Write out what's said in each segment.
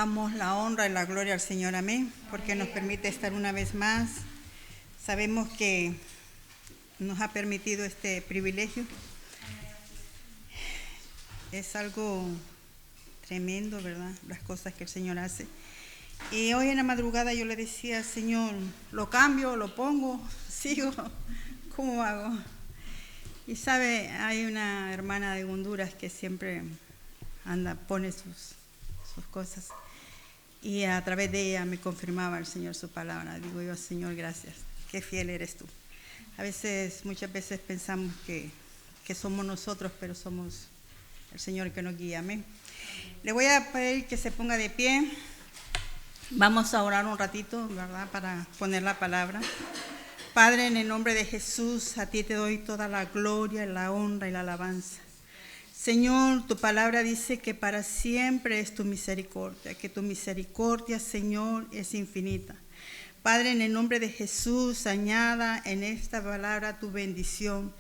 Damos la honra y la gloria al Señor, amén, porque nos permite estar una vez más. Sabemos que nos ha permitido este privilegio. Es algo tremendo, ¿verdad? Las cosas que el Señor hace. Y hoy en la madrugada yo le decía, Señor, ¿lo cambio, lo pongo, sigo? ¿Cómo hago? Y sabe, hay una hermana de Honduras que siempre pone sus cosas. Y a través de ella me confirmaba el Señor su palabra. Digo yo, Señor, gracias, qué fiel eres tú. Muchas veces pensamos que somos nosotros, pero somos el Señor que nos guía, amén. Le voy a pedir que se ponga de pie. Vamos a orar un ratito, ¿verdad?, para poner la palabra. Padre, en el nombre de Jesús, a ti te doy toda la gloria, la honra y la alabanza. Señor, tu palabra dice que para siempre es tu misericordia, que tu misericordia, Señor, es infinita. Padre, en el nombre de Jesús, añada en esta palabra tu bendición,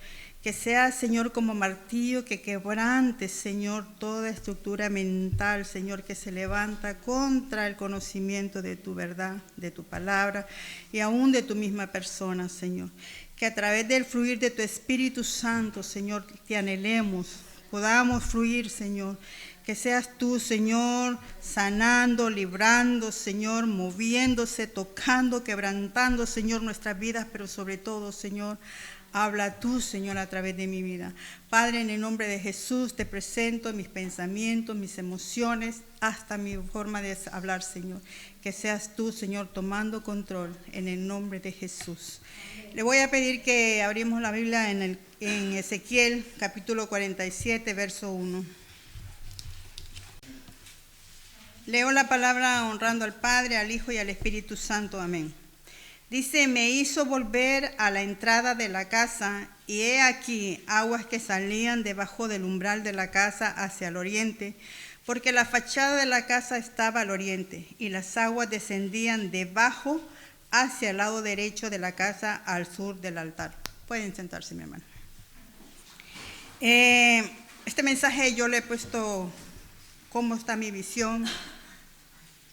que sea, Señor, como martillo que quebrante, Señor, toda estructura mental, Señor, que se levanta contra el conocimiento de tu verdad, de tu palabra y aún de tu misma persona, Señor. Que a través del fluir de tu Espíritu Santo, Señor, te anhelemos, podamos fluir, Señor. Que seas tú, Señor, sanando, librando, Señor, moviéndose, tocando, quebrantando, Señor, nuestras vidas, pero sobre todo, Señor, habla tú, Señor, a través de mi vida. Padre, en el nombre de Jesús te presento mis pensamientos, mis emociones, hasta mi forma de hablar, Señor. Que seas tú, Señor, tomando control en el nombre de Jesús. Le voy a pedir que abrimos la Biblia en Ezequiel, capítulo 47, verso 1. Leo la palabra honrando al Padre, al Hijo y al Espíritu Santo. Amén. Dice, me hizo volver a la entrada de la casa, y he aquí aguas que salían debajo del umbral de la casa hacia el oriente, porque la fachada de la casa estaba al oriente, y las aguas descendían debajo hacia el lado derecho de la casa al sur del altar. Pueden sentarse, mi hermano. Este mensaje yo le he puesto cómo está mi visión,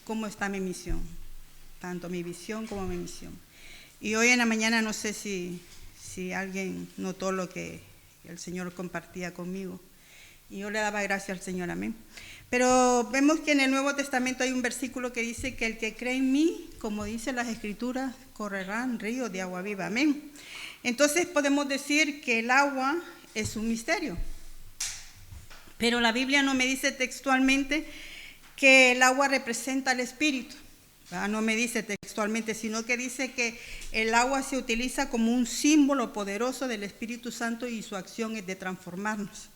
cómo está mi misión, tanto mi visión como mi misión. Y hoy en la mañana no sé si alguien notó lo que el Señor compartía conmigo. Y yo le daba gracias al Señor, amén. Pero vemos que en el Nuevo Testamento hay un versículo que dice que el que cree en mí, como dice las Escrituras, correrán ríos de agua viva, amén. Entonces podemos decir que el agua es un misterio. Pero la Biblia no me dice textualmente que el agua representa al Espíritu. No me dice textualmente, sino que dice que el agua se utiliza como un símbolo poderoso del Espíritu Santo y su acción es de transformarnos.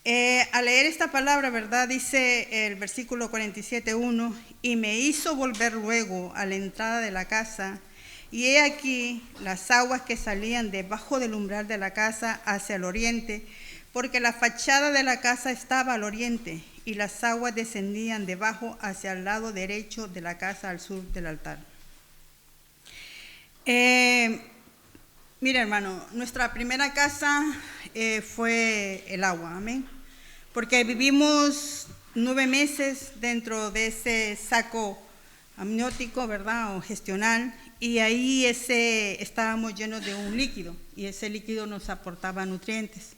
Al leer esta palabra, ¿verdad? Dice el versículo 47:1, y me hizo volver luego a la entrada de la casa, y he aquí las aguas que salían debajo del umbral de la casa hacia el oriente, porque la fachada de la casa estaba al oriente, y las aguas descendían debajo hacia el lado derecho de la casa al sur del altar. Mira, hermano, nuestra primera casa fue el agua, amén. Porque vivimos 9 meses dentro de ese saco amniótico, ¿verdad?, o gestional, y ahí estábamos llenos de un líquido, y ese líquido nos aportaba nutrientes.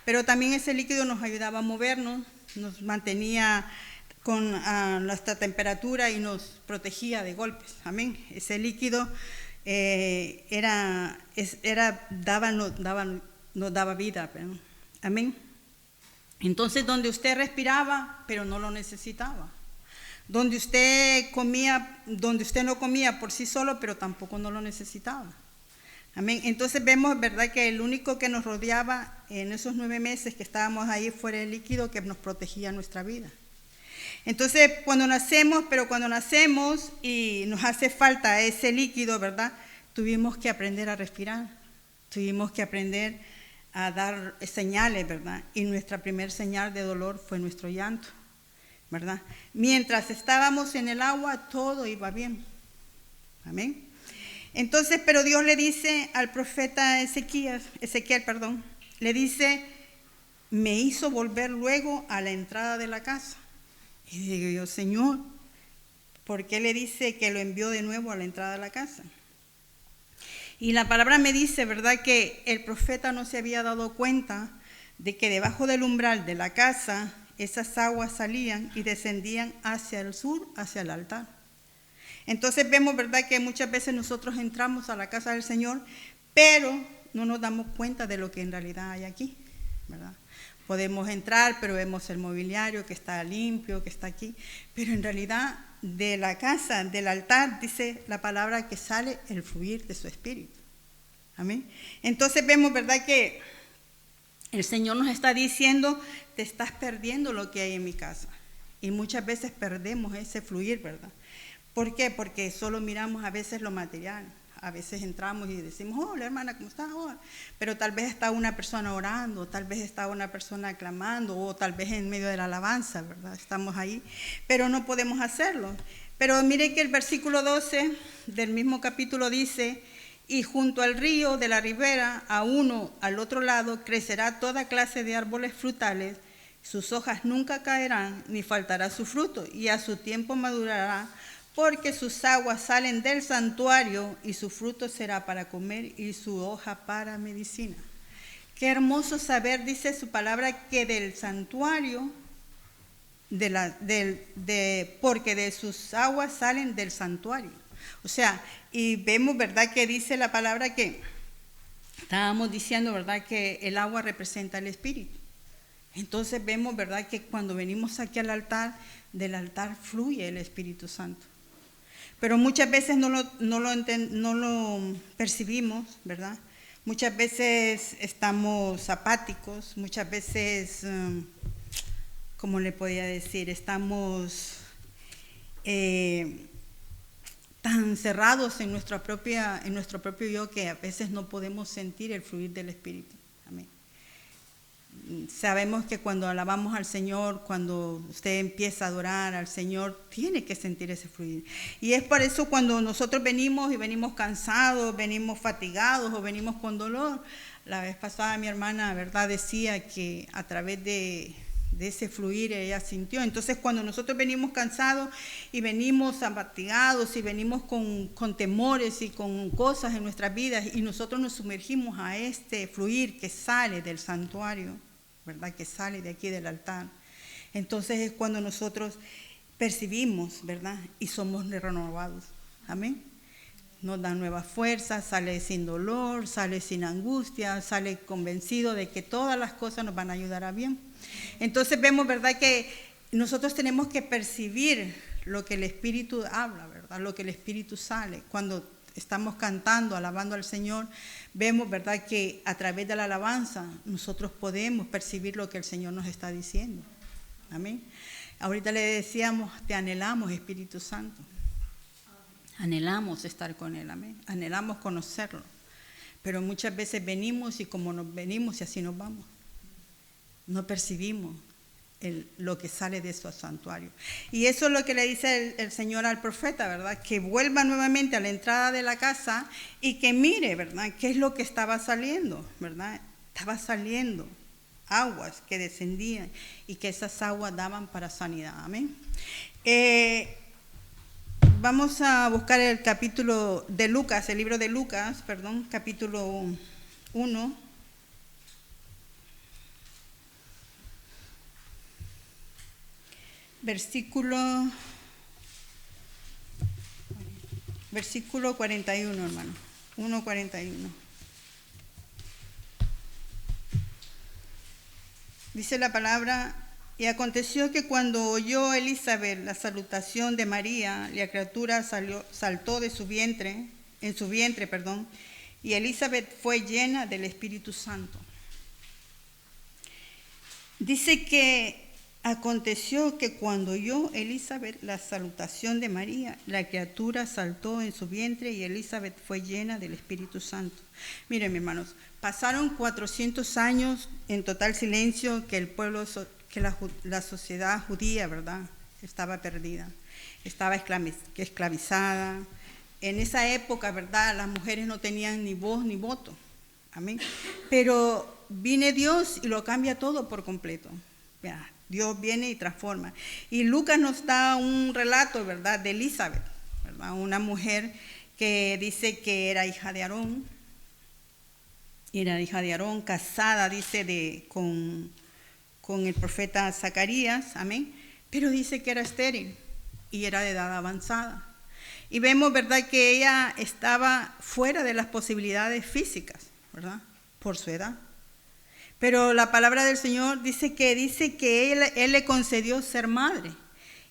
Pero también ese líquido nos ayudaba a movernos, nos mantenía con nuestra temperatura y nos protegía de golpes, amén. Ese líquido nos daba vida, amén. Entonces, donde usted respiraba, pero no lo necesitaba. Donde usted no comía por sí solo, pero tampoco no lo necesitaba. Amén. Entonces vemos, ¿verdad?, que el único que nos rodeaba en esos 9 meses que estábamos ahí fue el líquido que nos protegía nuestra vida. Entonces, cuando nacemos y nos hace falta ese líquido, ¿verdad?, tuvimos que aprender a respirar, tuvimos que aprender a dar señales, ¿verdad? Y nuestra primer señal de dolor fue nuestro llanto, ¿verdad? Mientras estábamos en el agua, todo iba bien. Amén. Entonces, pero Dios le dice al profeta Ezequiel, le dice, me hizo volver luego a la entrada de la casa. Y digo yo, Señor, porque Él le dice que lo envió de nuevo a la entrada de la casa. Y la palabra me dice, ¿verdad?, que el profeta no se había dado cuenta de que debajo del umbral de la casa esas aguas salían y descendían hacia el sur, hacia el altar. Entonces vemos, ¿verdad?, que muchas veces nosotros entramos a la casa del Señor, pero no nos damos cuenta de lo que en realidad hay aquí, ¿verdad? Podemos entrar, pero vemos el mobiliario que está limpio, que está aquí, pero en realidad de la casa, del altar, dice la palabra que sale el fluir de su espíritu. Amén. Entonces vemos, ¿verdad?, que el Señor nos está diciendo, te estás perdiendo lo que hay en mi casa. Y muchas veces perdemos ese fluir, ¿verdad? ¿Por qué? Porque solo miramos a veces lo material. A veces entramos y decimos, hola hermana, ¿cómo estás? Oh. Pero tal vez está una persona orando, tal vez está una persona clamando, o tal vez en medio de la alabanza, ¿verdad? Estamos ahí, pero no podemos hacerlo. Pero mire que el versículo 12 del mismo capítulo dice, y junto al río de la ribera, a uno al otro lado, crecerá toda clase de árboles frutales, sus hojas nunca caerán, ni faltará su fruto, y a su tiempo madurará, porque sus aguas salen del santuario y su fruto será para comer y su hoja para medicina. Qué hermoso saber, dice su palabra, que del santuario, porque de sus aguas salen del santuario. O sea, y vemos, ¿verdad?, que dice la palabra que estábamos diciendo, ¿verdad?, que el agua representa el Espíritu. Entonces vemos, ¿verdad?, que cuando venimos aquí al altar, del altar fluye el Espíritu Santo. Pero muchas veces no lo percibimos, ¿verdad? Muchas veces estamos apáticos, muchas veces, ¿cómo le podía decir? Estamos tan cerrados en nuestro propio yo que a veces no podemos sentir el fluir del Espíritu. Amén. Sabemos que cuando alabamos al Señor, cuando usted empieza a adorar al Señor, tiene que sentir ese fluir. Y es por eso cuando nosotros venimos y venimos cansados, venimos fatigados o venimos con dolor. La vez pasada mi hermana, ¿verdad?, decía que a través de ese fluir ella sintió. Entonces cuando nosotros venimos cansados y venimos fatigados y venimos con temores y con cosas en nuestras vidas y nosotros nos sumergimos a este fluir que sale del santuario, ¿verdad?, que sale de aquí del altar, entonces es cuando nosotros percibimos, ¿verdad?, y somos renovados. Amén. Nos da nuevas fuerzas, sale sin dolor, sale sin angustia, sale convencido de que todas las cosas nos van a ayudar a bien. Entonces vemos, ¿verdad?, que nosotros tenemos que percibir lo que el Espíritu habla, ¿verdad?, lo que el Espíritu sale. Cuando estamos cantando, alabando al Señor, vemos, ¿verdad?, que a través de la alabanza nosotros podemos percibir lo que el Señor nos está diciendo. Amén. Ahorita le decíamos, te anhelamos, Espíritu Santo. Anhelamos estar con Él, amén. Anhelamos conocerlo. Pero muchas veces venimos y como nos venimos y así nos vamos. No percibimos lo que sale de su santuario. Y eso es lo que le dice el Señor al profeta, ¿verdad? Que vuelva nuevamente a la entrada de la casa y que mire, ¿verdad?, qué es lo que estaba saliendo, ¿verdad? Estaba saliendo aguas que descendían y que esas aguas daban para sanidad. Amén. Vamos a buscar el capítulo de Lucas, el libro de Lucas, capítulo 1. Versículo 41, hermano. 1:41. Dice la palabra, y aconteció que cuando oyó Elizabeth la salutación de María, la criatura saltó de su vientre, y Elizabeth fue llena del Espíritu Santo. Dice que aconteció que cuando oyó Elizabeth la salutación de María, la criatura saltó en su vientre y Elizabeth fue llena del Espíritu Santo. Miren, hermanos, pasaron 400 años en total silencio que el pueblo, que la sociedad judía, ¿verdad?, estaba perdida, estaba esclavizada. En esa época, ¿verdad?, las mujeres no tenían ni voz ni voto. Amén. Pero viene Dios y lo cambia todo por completo. Dios viene y transforma. Y Lucas nos da un relato, ¿verdad?, de Elizabeth, ¿verdad?, una mujer que dice que era hija de Aarón. Era hija de Aarón, casada, dice, con el profeta Zacarías, amén. Pero dice que era estéril y era de edad avanzada. Y vemos, ¿verdad?, que ella estaba fuera de las posibilidades físicas, ¿verdad?, por su edad. Pero la palabra del Señor dice que él le concedió ser madre.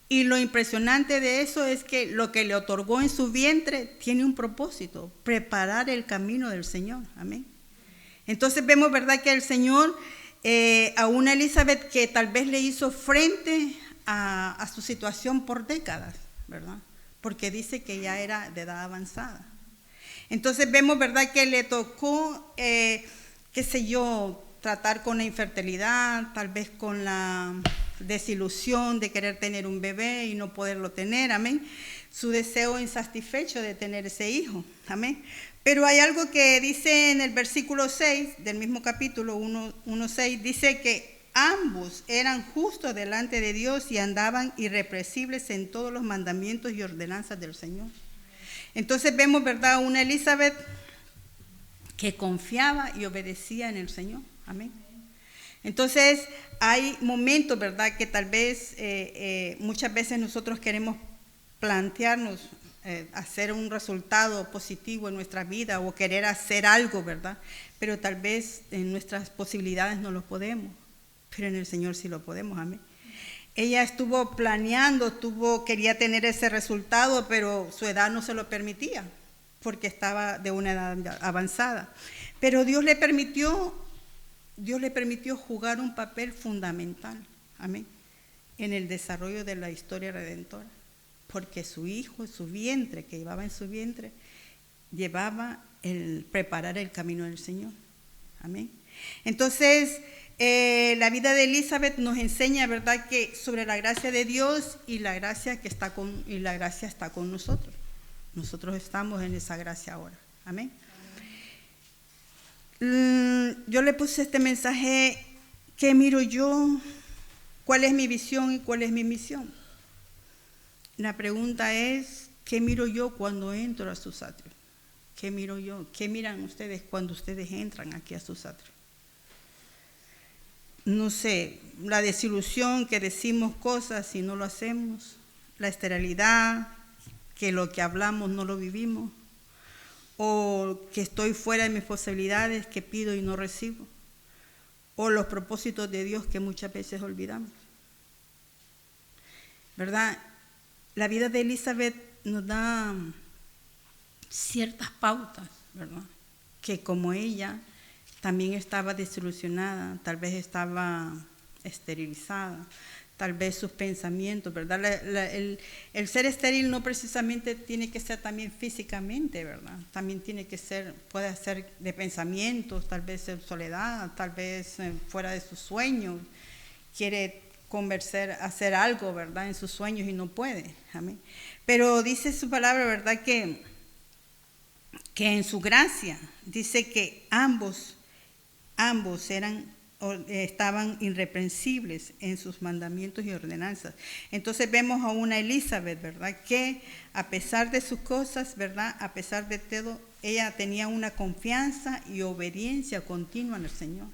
Y lo impresionante de eso es que lo que le otorgó en su vientre tiene un propósito: preparar el camino del Señor, amén. Entonces vemos, ¿verdad?, que el Señor a una Elizabeth que tal vez le hizo frente a su situación por décadas, ¿verdad?, porque dice que ya era de edad avanzada. Entonces vemos, ¿verdad?, que le tocó, tratar con la infertilidad, tal vez con la desilusión de querer tener un bebé y no poderlo tener, amén. Su deseo insatisfecho de tener ese hijo, amén. Pero hay algo que dice en el versículo 6 del mismo capítulo 1:6, dice que ambos eran justos delante de Dios y andaban irrepresibles en todos los mandamientos y ordenanzas del Señor. Entonces vemos, ¿verdad?, una Elizabeth que confiaba y obedecía en el Señor, amén. Entonces hay momentos, ¿verdad?, que tal vez muchas veces nosotros queremos plantearnos hacer un resultado positivo en nuestra vida o querer hacer algo, ¿verdad? Pero tal vez en nuestras posibilidades no lo podemos, pero en el Señor sí lo podemos, amén. Ella estuvo planeando, quería tener ese resultado, pero su edad no se lo permitía, porque estaba de una edad avanzada. Pero Dios le permitió jugar un papel fundamental, amén, en el desarrollo de la historia redentora, porque su hijo, su vientre, que llevaba en su vientre, llevaba el preparar el camino del Señor, amén. Entonces, la vida de Elizabeth nos enseña, ¿verdad?, que sobre la gracia de Dios y la gracia está con nosotros. Nosotros estamos en esa gracia ahora, amén. Yo le puse este mensaje: ¿qué miro yo? ¿Cuál es mi visión y cuál es mi misión? La pregunta es: ¿qué miro yo cuando entro a sus atrios? ¿Qué miro yo? ¿Qué miran ustedes cuando ustedes entran aquí a sus atrios? No sé, la desilusión, que decimos cosas y no lo hacemos, la esterilidad, que lo que hablamos no lo vivimos, o que estoy fuera de mis posibilidades, que pido y no recibo, o los propósitos de Dios que muchas veces olvidamos, ¿verdad? La vida de Elizabeth nos da ciertas pautas, ¿verdad?, que como ella también estaba desilusionada, tal vez estaba esterilizada, tal vez sus pensamientos, ¿verdad? El ser estéril no precisamente tiene que ser también físicamente, ¿verdad? También puede ser de pensamientos, tal vez en soledad, tal vez fuera de sus sueños, quiere hacer algo, ¿verdad?, en sus sueños y no puede, amén. Pero dice su palabra, ¿verdad?, que en su gracia, dice que ambos estaban irreprensibles en sus mandamientos y ordenanzas. Entonces vemos a una Elizabeth, ¿verdad?, que a pesar de sus cosas, ¿verdad?, a pesar de todo, ella tenía una confianza y obediencia continua en el Señor.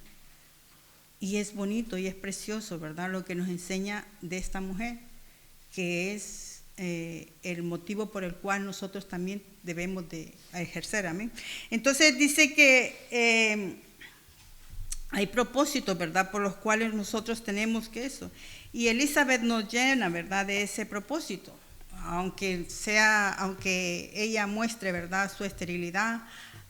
Y es bonito y es precioso, ¿verdad?, lo que nos enseña de esta mujer, que es el motivo por el cual nosotros también debemos de ejercer, amén. Entonces dice que hay propósitos, ¿verdad?, por los cuales nosotros tenemos que eso. Y Elizabeth nos llena, ¿verdad?, de ese propósito. Aunque ella muestre, ¿verdad?, su esterilidad,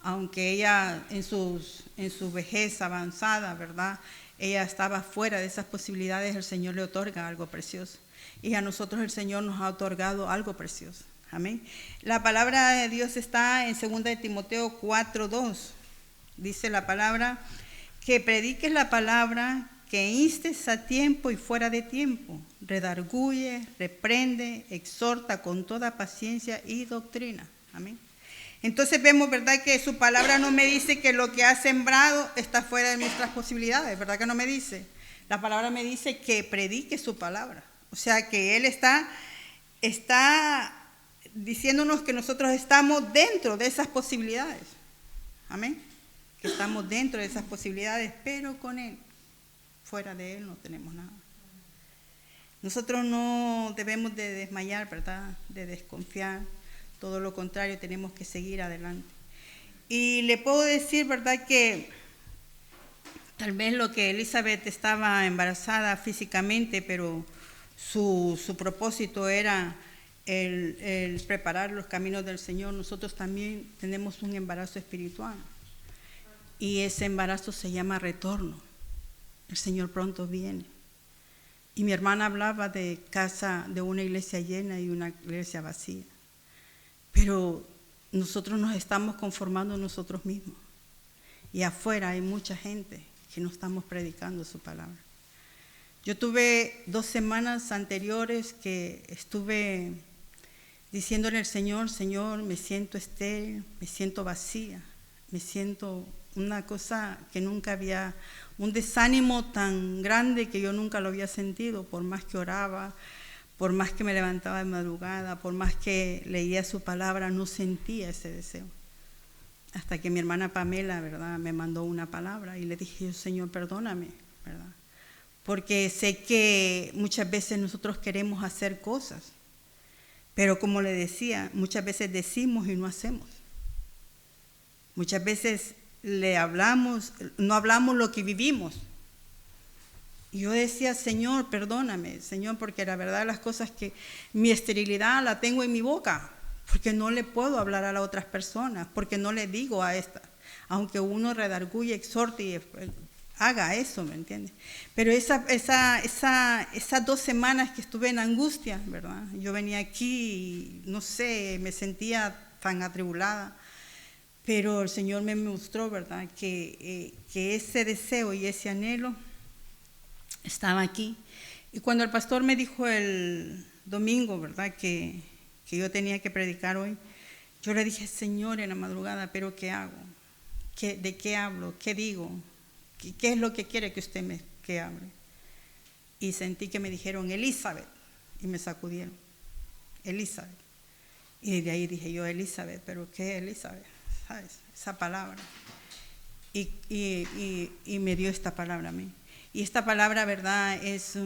aunque ella en su vejez avanzada, ¿verdad?, ella estaba fuera de esas posibilidades, el Señor le otorga algo precioso. Y a nosotros el Señor nos ha otorgado algo precioso. Amén. La palabra de Dios está en 2 de Timoteo 4:2. Dice la palabra: que prediques la palabra, que instes a tiempo y fuera de tiempo, redarguye, reprende, exhorta con toda paciencia y doctrina. Amén. Entonces vemos, ¿verdad?, que su palabra no me dice que lo que ha sembrado está fuera de nuestras posibilidades, ¿verdad que no me dice? La palabra me dice que predique su palabra. O sea que Él está diciéndonos que nosotros estamos dentro de esas posibilidades. Amén. Que estamos dentro de esas posibilidades, pero con Él. Fuera de Él no tenemos nada. Nosotros no debemos de desmayar, ¿verdad? De desconfiar. Todo lo contrario, tenemos que seguir adelante. Y le puedo decir, ¿verdad? Que tal vez lo que Elizabeth estaba embarazada físicamente, pero su propósito era el preparar los caminos del Señor. Nosotros también tenemos un embarazo espiritual. Y ese embarazo se llama retorno. El Señor pronto viene. Y mi hermana hablaba de una iglesia llena y una iglesia vacía. Pero nosotros nos estamos conformando nosotros mismos. Y afuera hay mucha gente que no estamos predicando su palabra. Yo tuve 2 semanas anteriores que estuve diciéndole al Señor, Señor, me siento estéril, me siento vacía, me siento una cosa que nunca había, un desánimo tan grande que yo nunca lo había sentido, por más que oraba, por más que me levantaba de madrugada, por más que leía su palabra, no sentía ese deseo. Hasta que mi hermana Pamela, ¿verdad?, me mandó una palabra y le dije, Señor, perdóname, ¿verdad? Porque sé que muchas veces nosotros queremos hacer cosas, pero como le decía, muchas veces decimos y no hacemos. Muchas veces no hablamos lo que vivimos. Y yo decía, Señor, perdóname, Señor, porque la verdad las cosas que mi esterilidad la tengo en mi boca, porque no le puedo hablar a las otras personas, porque no le digo a esta, aunque uno redarguye, exhorte y haga eso, ¿me entiendes? Pero esas 2 semanas que estuve en angustia, ¿verdad? Yo venía aquí y, no sé, me sentía tan atribulada, pero el Señor me mostró, ¿verdad?, que ese deseo y ese anhelo estaba aquí. Y cuando el pastor me dijo el domingo, ¿verdad?, que yo tenía que predicar hoy, yo le dije, Señor, en la madrugada, ¿pero qué hago? ¿De qué hablo? ¿Qué digo? ¿Qué es lo que quiere que usted que hable? Y sentí que me dijeron, Elizabeth, y me sacudieron, Elizabeth. Y de ahí dije yo, Elizabeth, ¿pero qué es Elizabeth? ¿Sabes? Esa palabra. Y me dio esta palabra a mí. Y esta palabra, ¿verdad?, es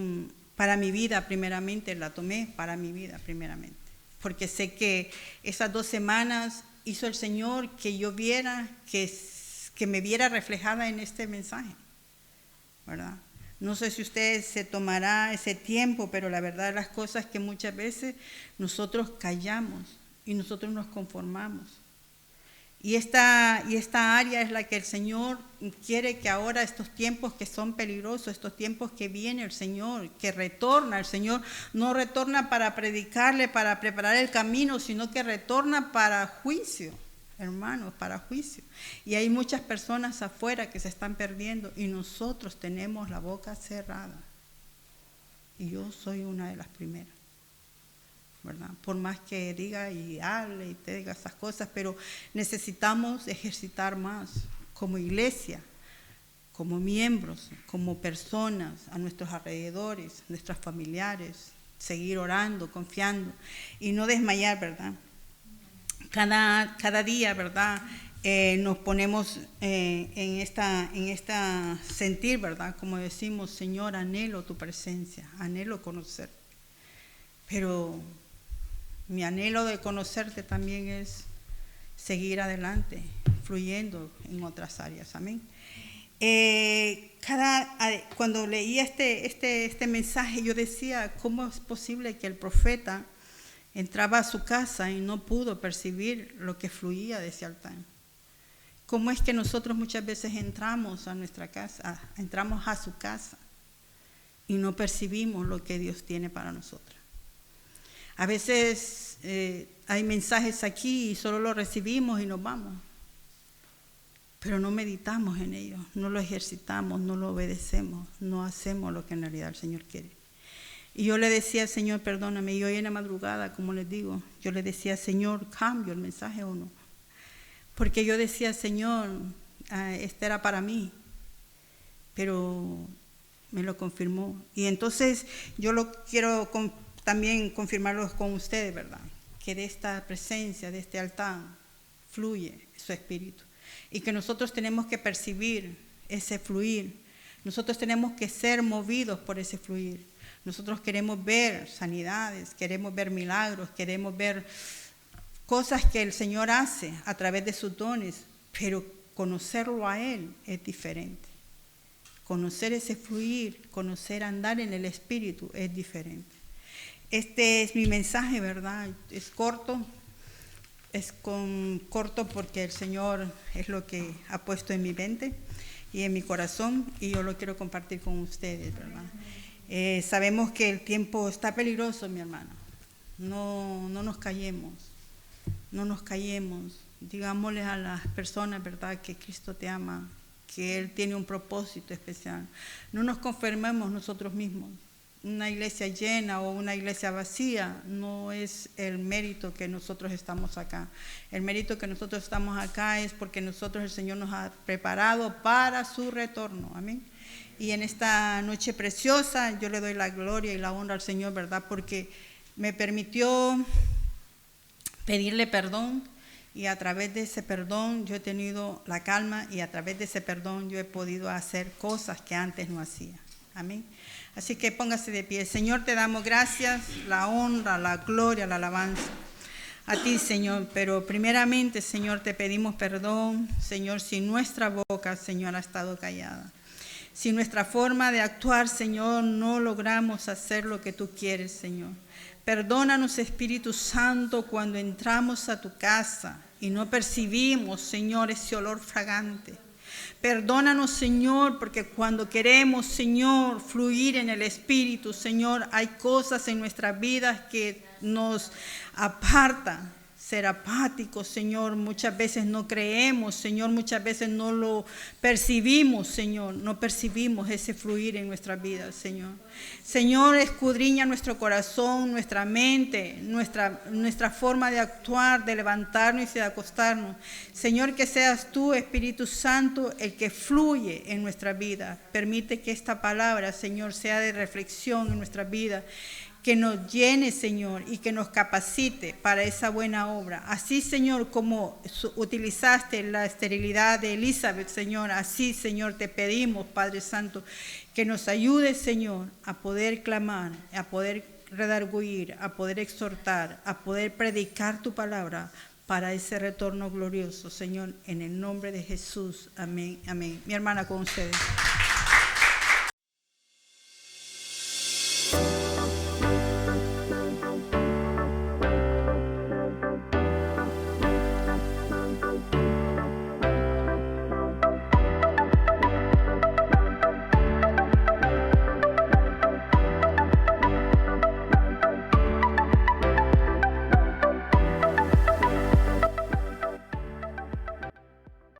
para mi vida primeramente, la tomé para mi vida primeramente. Porque sé que esas 2 semanas hizo el Señor que yo viera, que me viera reflejada en este mensaje, ¿verdad? No sé si usted se tomará ese tiempo, pero la verdad las cosas que muchas veces nosotros callamos y nosotros nos conformamos. Y esta área es la que el Señor quiere que ahora estos tiempos que son peligrosos, estos tiempos que viene el Señor, que retorna, el Señor no retorna para predicarle, para preparar el camino, sino que retorna para juicio, hermanos, para juicio. Y hay muchas personas afuera que se están perdiendo y nosotros tenemos la boca cerrada. Y yo soy una de las primeras, ¿verdad? Por más que diga y hable y te diga esas cosas, pero necesitamos ejercitar más como iglesia, como miembros, como personas, a nuestros alrededores, nuestros familiares, seguir orando, confiando y no desmayar, ¿verdad? Cada día, ¿verdad? Nos ponemos en esta sentir, ¿verdad? Como decimos, Señor, anhelo tu presencia, anhelo conocerte. Pero mi anhelo de conocerte también es seguir adelante, fluyendo en otras áreas. Amén. Cuando leía este mensaje, yo decía, ¿cómo es posible que el profeta entraba a su casa y no pudo percibir lo que fluía de ese altar? ¿Cómo es que nosotros muchas veces entramos a nuestra casa, entramos a su casa y no percibimos lo que Dios tiene para nosotros? A veces hay mensajes aquí y solo los recibimos y nos vamos, pero no meditamos en ellos, no lo ejercitamos, no lo obedecemos, no hacemos lo que en realidad el Señor quiere. Y yo le decía, Señor, perdóname, y hoy en la madrugada, como les digo, yo le decía, Señor, ¿cambio el mensaje o no? Porque yo decía, Señor, este era para mí, pero me lo confirmó. Y entonces yo lo quiero también confirmarlo con ustedes, ¿verdad? Que de esta presencia, de este altar, fluye su espíritu. Y que nosotros tenemos que percibir ese fluir. Nosotros tenemos que ser movidos por ese fluir. Nosotros queremos ver sanidades, queremos ver milagros, queremos ver cosas que el Señor hace a través de sus dones, pero conocerlo a Él es diferente. Conocer ese fluir, conocer andar en el Espíritu es diferente. Este es mi mensaje, ¿verdad? Es corto, corto porque el Señor es lo que ha puesto en mi mente y en mi corazón, y yo lo quiero compartir con ustedes, ¿verdad? Sabemos que el tiempo está peligroso, mi hermano. No nos callemos, no nos callemos. Digámosle a las personas, ¿verdad?, que Cristo te ama, que Él tiene un propósito especial. No nos conformemos nosotros mismos. Una iglesia llena o una iglesia vacía no es el mérito que nosotros estamos acá. El mérito que nosotros estamos acá es porque nosotros, el Señor nos ha preparado para su retorno. Amén. Y en esta noche preciosa yo le doy la gloria y la honra al Señor, ¿verdad?, porque me permitió pedirle perdón, y a través de ese perdón yo he tenido la calma, y a través de ese perdón yo he podido hacer cosas que antes no hacía. Amén. Así que póngase de pie. Señor, te damos gracias, la honra, la gloria, la alabanza a ti, Señor. Pero primeramente, Señor, te pedimos perdón, Señor, si nuestra boca, Señor, ha estado callada. Si nuestra forma de actuar, Señor, no logramos hacer lo que tú quieres, Señor. Perdónanos, Espíritu Santo, cuando entramos a tu casa y no percibimos, Señor, ese olor fragante. Perdónanos, Señor, porque cuando queremos, Señor, fluir en el Espíritu, Señor, hay cosas en nuestras vidas que nos apartan. Ser apáticos, Señor, muchas veces no creemos, Señor, muchas veces no lo percibimos, Señor, no percibimos ese fluir en nuestras vidas, Señor. Señor, escudriña nuestro corazón, nuestra mente, nuestra forma de actuar, de levantarnos y de acostarnos. Señor, que seas tú, Espíritu Santo, el que fluye en nuestra vida. Permite que esta palabra, Señor, sea de reflexión en nuestra vida, que nos llene, Señor, y que nos capacite para esa buena obra. Así, Señor, como utilizaste la esterilidad de Elizabeth, Señor, así, Señor, te pedimos, Padre Santo, que nos ayudes, Señor, a poder clamar, a poder redarguir, a poder exhortar, a poder predicar tu palabra para ese retorno glorioso, Señor, en el nombre de Jesús. Amén, amén. Mi hermana, con ustedes.